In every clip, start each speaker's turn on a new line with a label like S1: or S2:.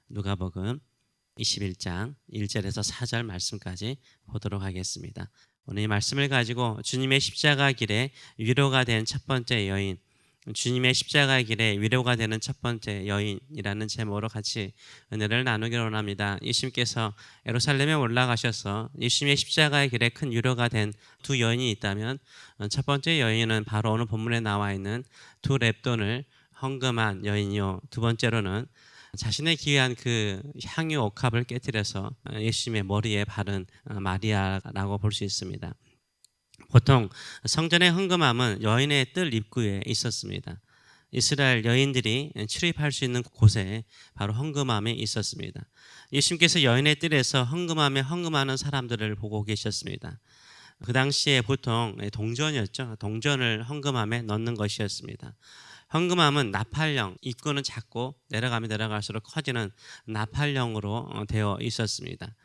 S1: 누가복음 21장 1절에서 4절 말씀까지 보도록 하겠습니다. 오늘 이 말씀을 가지고 주님의 십자가 길에 위로가 된 첫 번째 여인, 주님의 십자가 길에 위로가 되는 첫 번째 여인이라는 제목으로 같이 은혜를 나누기로 합니다. 예수님께서 예루살렘에 올라가셔서 예수님의 십자가의 길에 큰 위로가 된 두 여인이 있다면 첫 번째 여인은 바로 오늘 본문에 나와 있는 두 렙돈을 헌금한 여인이요, 두 번째로는 자신의 귀한 그 향유 옥합을 깨뜨려서 예수님의 머리에 바른 마리아라고 볼 수 있습니다. 보통 성전의 헌금함은 여인의 뜰 입구에 있었습니다. 이스라엘 여인들이 출입할 수 있는 곳에 바로 헌금함이 있었습니다. 예수님께서 여인의 뜰에서 헌금함에 헌금하는 사람들을 보고 계셨습니다. 그 당시에 보통 동전이었죠. 동전을 헌금함에 넣는 것이었습니다. 헌금함은 나팔형, 입구는 작고 내려가면 내려갈수록 커지는 나팔형으로 되어 있었습니다.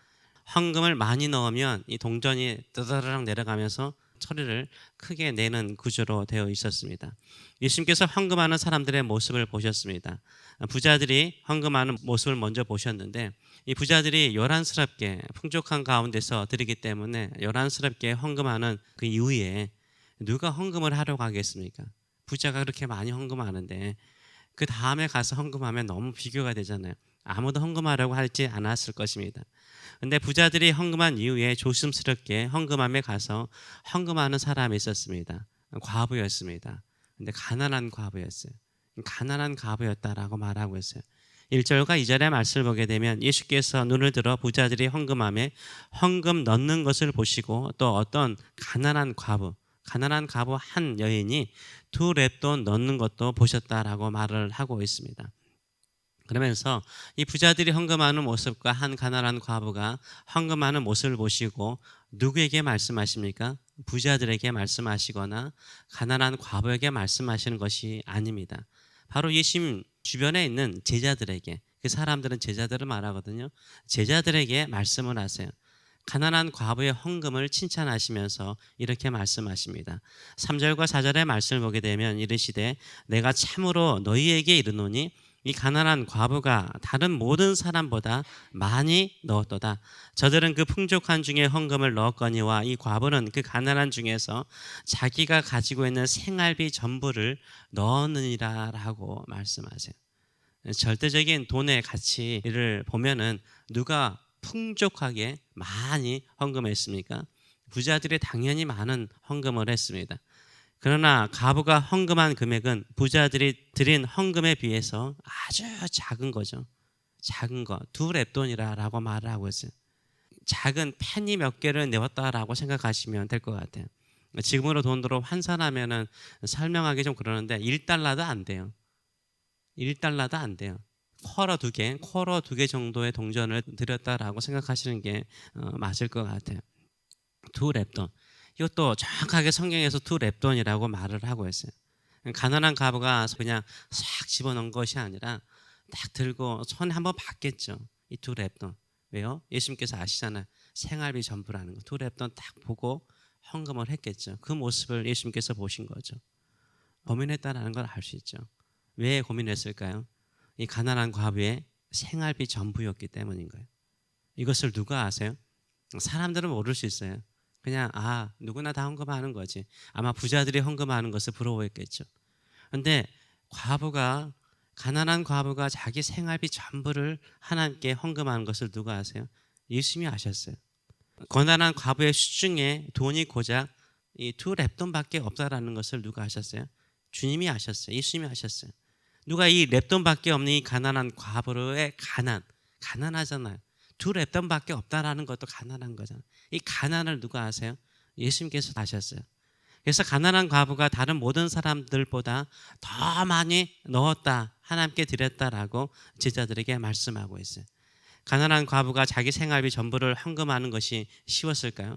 S1: 헌금을 많이 넣으면 이 동전이 뜨드르륵 내려가면서 소리를 크게 내는 구조로 되어 있었습니다. 예수님께서 헌금하는 사람들의 모습을 보셨습니다. 부자들이 헌금하는 모습을 먼저 보셨는데, 이 부자들이 요란스럽게 풍족한 가운데서 드리기 때문에 요란스럽게 헌금하는 그 이후에 누가 헌금을 하려고 하겠습니까? 부자가 그렇게 많이 헌금하는데 그 다음에 가서 헌금하면 너무 비교가 되잖아요. 아무도 헌금하려고 하지 않았을 것입니다. 근데 부자들이 헌금한 이후에 조심스럽게 헌금함에 가서 헌금하는 사람이 있었습니다. 과부였습니다. 근데 가난한 과부였어요. 가난한 과부였다라고 말하고 있어요. 1절과 2절의 말씀을 보게 되면 예수께서 눈을 들어 부자들이 헌금함에 헌금 넣는 것을 보시고 또 어떤 가난한 과부 한 여인이 두 렙돈 넣는 것도 보셨다라고 말을 하고 있습니다. 그러면서 이 부자들이 헌금하는 모습과 한 가난한 과부가 헌금하는 모습을 보시고 누구에게 말씀하십니까? 부자들에게 말씀하시거나 가난한 과부에게 말씀하시는 것이 아닙니다. 바로 예수님 주변에 있는 제자들에게, 그 사람들은 제자들을 말하거든요. 제자들에게 말씀을 하세요. 가난한 과부의 헌금을 칭찬하시면서 이렇게 말씀하십니다. 3절과 4절의 말씀을 보게 되면 이르시되 내가 참으로 너희에게 이르노니 이 가난한 과부가 다른 모든 사람보다 많이 넣었도다. 저들은 그 풍족한 중에 헌금을 넣었거니와 이 과부는 그 가난한 중에서 자기가 가지고 있는 생활비 전부를 넣었느니라 라고 말씀하세요. 절대적인 돈의 가치를 보면은 누가 풍족하게 많이 헌금했습니까? 부자들이 당연히 많은 헌금을 했습니다. 그러나 과부가 헌금한 금액은 부자들이 드린 헌금에 비해서 아주 작은 거죠. 작은 거, 두 렙돈이라고 말을 하고 있어요. 작은 페니 몇 개를 내었다라고 생각하시면 될 것 같아요. 지금으로 돈으로 환산하면은 설명하기 좀 그러는데 1달러도 안 돼요. 1달러도 안 돼요. 쿼러 두 개 정도의 동전을 드렸다라고 생각하시는 게 맞을 것 같아요. 두 렙돈. 이것도 정확하게 성경에서 두 렙돈이라고 말을 하고 있어요. 가난한 과부가 그냥 싹 집어넣은 것이 아니라 딱 들고 손에 한번 받겠죠. 이 두 렙돈. 왜요? 예수님께서 아시잖아요. 생활비 전부라는 거. 두 렙돈 딱 보고 헌금을 했겠죠. 그 모습을 예수님께서 보신 거죠. 고민했다라는 걸 알 수 있죠. 왜 고민했을까요? 이 가난한 과부의 생활비 전부였기 때문인 거예요. 이것을 누가 아세요? 사람들은 모를 수 있어요. 그냥 누구나 다 헌금하는 거지. 아마 부자들이 헌금하는 것을 부러워했겠죠. 그런데 가난한 과부가 자기 생활비 전부를 하나님께 헌금하는 것을 누가 아세요? 예수님이 아셨어요. 가난한 과부의 수중에 돈이 고작 이 두 렙돈밖에 없다라는 것을 누가 아셨어요? 주님이 아셨어요. 예수님이 아셨어요. 누가 이 렙돈밖에 없는 이 가난한 과부의 가난하잖아요. 두 렙돈밖에 없다라는 것도 가난한 거잖아요. 이 가난을 누가 아세요? 예수님께서 아셨어요. 그래서 가난한 과부가 다른 모든 사람들보다 더 많이 넣었다, 하나님께 드렸다라고 제자들에게 말씀하고 있어요. 가난한 과부가 자기 생활비 전부를 헌금하는 것이 쉬웠을까요?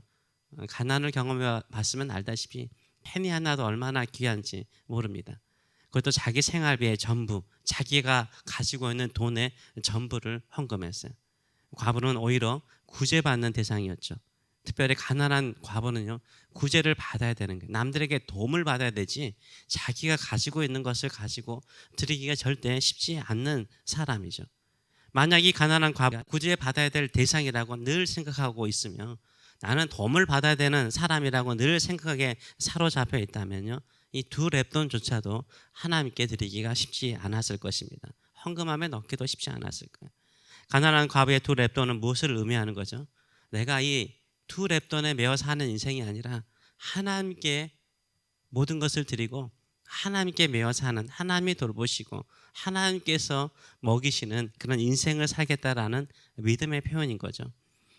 S1: 가난을 경험해 봤으면 알다시피 페니 하나도 얼마나 귀한지 모릅니다. 그것도 자기 생활비의 전부, 자기가 가지고 있는 돈의 전부를 헌금했어요. 과부는 오히려 구제받는 대상이었죠. 특별히 가난한 과부는요, 구제를 받아야 되는 거예요. 남들에게 도움을 받아야 되지 자기가 가지고 있는 것을 가지고 드리기가 절대 쉽지 않는 사람이죠. 만약 이 가난한 과부가 구제받아야 될 대상이라고 늘 생각하고 있으며 나는 도움을 받아야 되는 사람이라고 늘 생각에 사로잡혀 있다면요, 이 두 렙돈조차도 하나님께 드리기가 쉽지 않았을 것입니다. 헌금함에 넣기도 쉽지 않았을 거예요. 가난한 과부의 두 렙돈은 무엇을 의미하는 거죠? 내가 이 두 렙돈에 매어 사는 인생이 아니라 하나님께 모든 것을 드리고 하나님께 매어 사는, 하나님이 돌보시고 하나님께서 먹이시는 그런 인생을 살겠다라는 믿음의 표현인 거죠.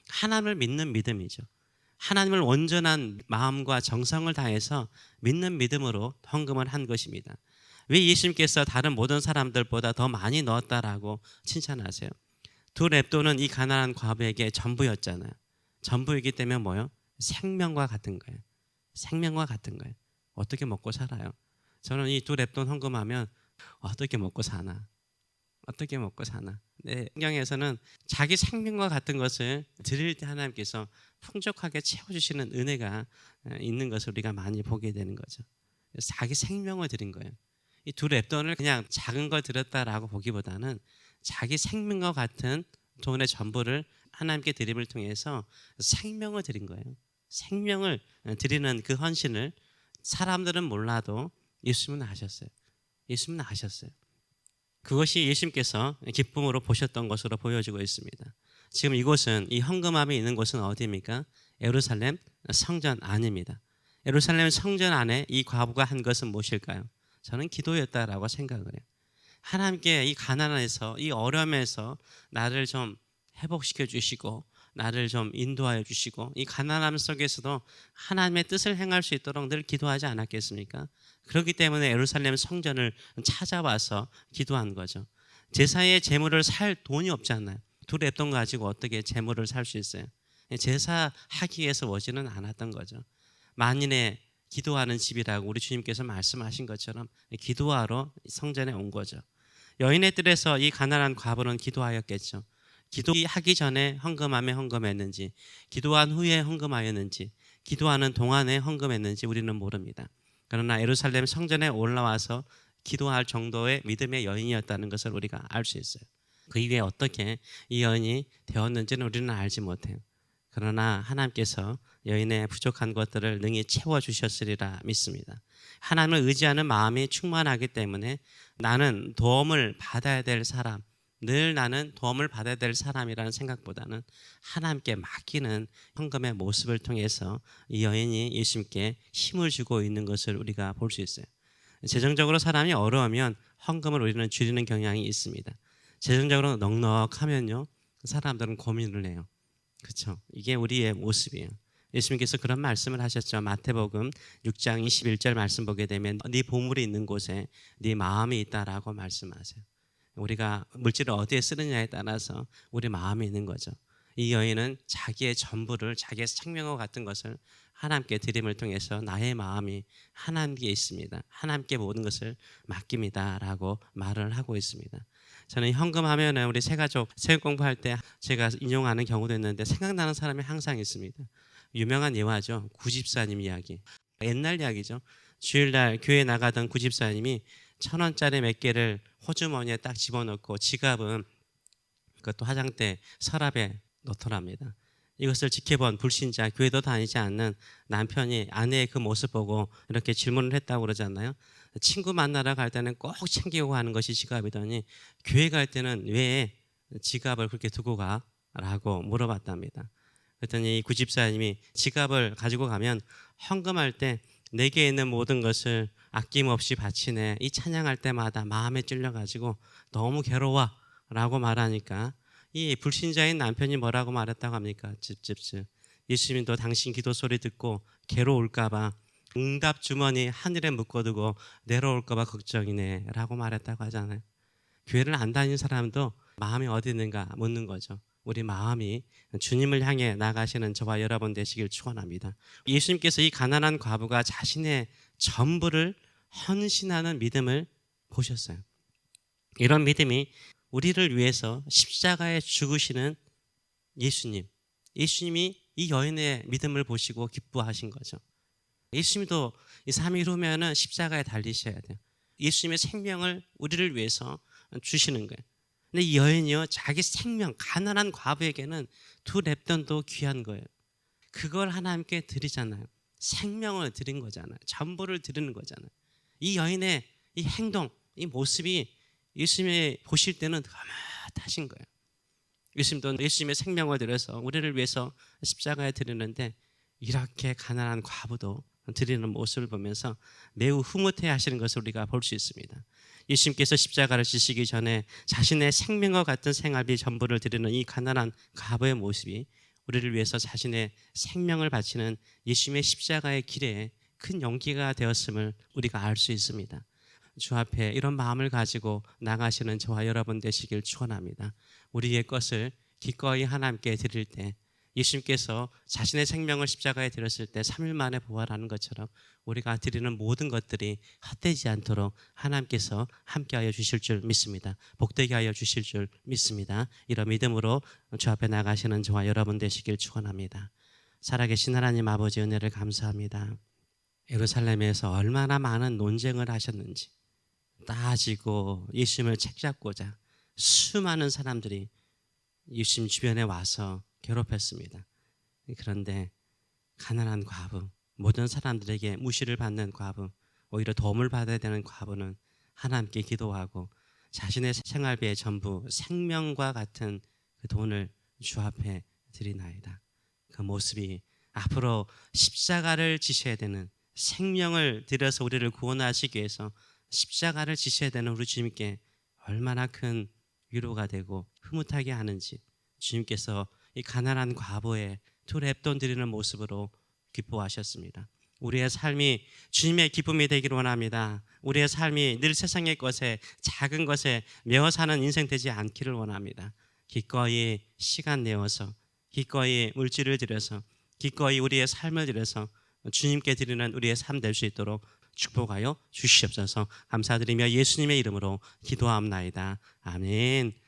S1: 하나님을 믿는 믿음이죠. 하나님을 온전한 마음과 정성을 다해서 믿는 믿음으로 헌금을 한 것입니다. 왜 예수님께서 다른 모든 사람들보다 더 많이 넣었다라고 칭찬하세요? 두 렙돈은 이 가난한 과부에게 전부였잖아요. 전부이기 때문에 뭐요? 생명과 같은 거예요. 생명과 같은 거예요. 어떻게 먹고 살아요? 저는 이 두 렙돈 헌금하면 어떻게 먹고 사나? 어떻게 먹고 사나? 네, 성경에서는 자기 생명과 같은 것을 드릴 때 하나님께서 풍족하게 채워주시는 은혜가 있는 것을 우리가 많이 보게 되는 거죠. 자기 생명을 드린 거예요. 이 두 렙돈을 그냥 작은 걸 드렸다라고 보기보다는 자기 생명과 같은 돈의 전부를 하나님께 드림을 통해서 생명을 드린 거예요. 생명을 드리는 그 헌신을 사람들은 몰라도 예수님은 아셨어요. 예수님은 아셨어요. 그것이 예수님께서 기쁨으로 보셨던 것으로 보여지고 있습니다. 지금 이곳은, 이 헌금함이 있는 곳은 어디입니까? 예루살렘 성전 안입니다. 예루살렘 성전 안에 이 과부가 한 것은 무엇일까요? 저는 기도였다라고 생각을 해요. 하나님께 이 가난에서, 이 어려움에서 나를 좀 회복시켜 주시고 나를 좀 인도하여 주시고 이 가난함 속에서도 하나님의 뜻을 행할 수 있도록 늘 기도하지 않았겠습니까? 그렇기 때문에 예루살렘 성전을 찾아와서 기도한 거죠. 제사의 제물을 살 돈이 없잖아요. 두 렙돈 가지고 어떻게 제물을 살 수 있어요? 제사하기 위해서 오지는 않았던 거죠. 만인의 기도하는 집이라고 우리 주님께서 말씀하신 것처럼 기도하러 성전에 온 거죠. 여인의 뜰에서 이 가난한 과부는 기도하였겠죠. 기도하기 전에 헌금함에 헌금했는지, 기도한 후에 헌금하였는지, 기도하는 동안에 헌금했는지 우리는 모릅니다. 그러나 예루살렘 성전에 올라와서 기도할 정도의 믿음의 여인이었다는 것을 우리가 알 수 있어요. 그 이후에 어떻게 이 여인이 되었는지는 우리는 알지 못해요. 그러나 하나님께서 여인의 부족한 것들을 능히 채워주셨으리라 믿습니다. 하나님을 의지하는 마음이 충만하기 때문에 나는 도움을 받아야 될 사람, 늘 나는 도움을 받아야 될 사람이라는 생각보다는 하나님께 맡기는 헌금의 모습을 통해서 이 여인이 예수님께 힘을 주고 있는 것을 우리가 볼 수 있어요. 재정적으로 사람이 어려우면 헌금을 우리는 줄이는 경향이 있습니다. 재정적으로 넉넉하면요, 사람들은 고민을 해요. 그렇죠? 이게 우리의 모습이에요. 예수님께서 그런 말씀을 하셨죠. 마태복음 6장 21절 말씀 보게 되면 네 보물이 있는 곳에 네 마음이 있다라고 말씀하세요. 우리가 물질을 어디에 쓰느냐에 따라서 우리 마음이 있는 거죠. 이 여인은 자기의 전부를, 자기의 생명과 같은 것을 하나님께 드림을 통해서 나의 마음이 하나님께 있습니다. 하나님께 모든 것을 맡깁니다라고 말을 하고 있습니다. 저는 헌금하면은 우리 세 가족 새벽 공부할 때 제가 인용하는 경우도 있는데 생각나는 사람이 항상 있습니다. 유명한 예화죠. 구집사님 이야기. 옛날 이야기죠. 주일날 교회 나가던 구집사님이 1,000원짜리 몇 개를 호주머니에 딱 집어넣고 지갑은 그것도 화장대 서랍에 넣더랍니다. 이것을 지켜본 불신자, 교회도 다니지 않는 남편이 아내의 그 모습 보고 이렇게 질문을 했다고 그러잖아요. 친구 만나러 갈 때는 꼭 챙기고 가는 것이 지갑이더니 교회 갈 때는 왜 지갑을 그렇게 두고 가? 라고 물어봤답니다. 그랬더니 이 구집사님이 지갑을 가지고 가면 헌금할 때 내게 있는 모든 것을 아낌없이 바치네. 이 찬양할 때마다 마음에 찔려가지고 너무 괴로워 라고 말하니까 이 불신자인 남편이 뭐라고 말했다고 합니까? 찝찝찝. 예수님도 당신 기도 소리 듣고 괴로울까 봐 응답 주머니 하늘에 묶어두고 내려올까 봐 걱정이네 라고 말했다고 하잖아요. 교회를 안 다니는 사람도 마음이 어디 있는가 묻는 거죠. 우리 마음이 주님을 향해 나가시는 저와 여러분 되시길 축원합니다. 예수님께서 이 가난한 과부가 자신의 전부를 헌신하는 믿음을 보셨어요. 이런 믿음이 우리를 위해서 십자가에 죽으시는 예수님이 이 여인의 믿음을 보시고 기뻐하신 거죠. 예수님도 이 삶이 이루면은 십자가에 달리셔야 돼요. 예수님의 생명을 우리를 위해서 주시는 거예요. 근데 이 여인이요, 자기 생명, 가난한 과부에게는 두 렙돈도 귀한 거예요. 그걸 하나님께 드리잖아요. 생명을 드린 거잖아요. 전부를 드리는 거잖아요. 이 여인의 이 행동, 이 모습이 예수님이 보실 때는 흐뭇하신 거예요. 예수님도 예수님의 생명을 들여서 우리를 위해서 십자가에 드리는데, 이렇게 가난한 과부도 드리는 모습을 보면서 매우 흐뭇해 하시는 것을 우리가 볼 수 있습니다. 예수님께서 십자가를 지시기 전에 자신의 생명과 같은 생활비 전부를 드리는 이 가난한 과부의 모습이 우리를 위해서 자신의 생명을 바치는 예수님의 십자가의 길에 큰 용기가 되었음을 우리가 알 수 있습니다. 주 앞에 이런 마음을 가지고 나가시는 저와 여러분 되시길 축원합니다. 우리의 것을 기꺼이 하나님께 드릴 때, 예수님께서 자신의 생명을 십자가에 드렸을 때 3일 만에 부활하는 것처럼 우리가 드리는 모든 것들이 헛되지 않도록 하나님께서 함께하여 주실 줄 믿습니다. 복되게 하여 주실 줄 믿습니다. 이런 믿음으로 주 앞에 나가시는 저와 여러분 되시길 축원합니다. 살아계신 하나님 아버지, 은혜를 감사합니다. 예루살렘에서 얼마나 많은 논쟁을 하셨는지, 따지고 예수님을 책잡고자 수많은 사람들이 예수님 주변에 와서 괴롭혔습니다. 그런데 가난한 과부, 모든 사람들에게 무시를 받는 과부, 오히려 도움을 받아야 되는 과부는 하나님께 기도하고 자신의 생활비의 전부, 생명과 같은 그 돈을 주 앞에 드리나이다. 그 모습이 앞으로 십자가를 지셔야 되는, 생명을 들여서 우리를 구원하시기 위해서 십자가를 지셔야 되는 우리 주님께 얼마나 큰 위로가 되고 흐뭇하게 하는지, 주님께서 이 가난한 과부의 두 렙돈 드리는 모습으로 기뻐하셨습니다. 우리의 삶이 주님의 기쁨이 되기를 원합니다. 우리의 삶이 늘 세상의 것에, 작은 것에 매어 사는 인생 되지 않기를 원합니다. 기꺼이 시간 내어서, 기꺼이 물질을 들여서, 기꺼이 우리의 삶을 들여서 주님께 드리는 우리의 삶 될 수 있도록 축복하여 주시옵소서. 감사드리며 예수님의 이름으로 기도하옵나이다. 아멘.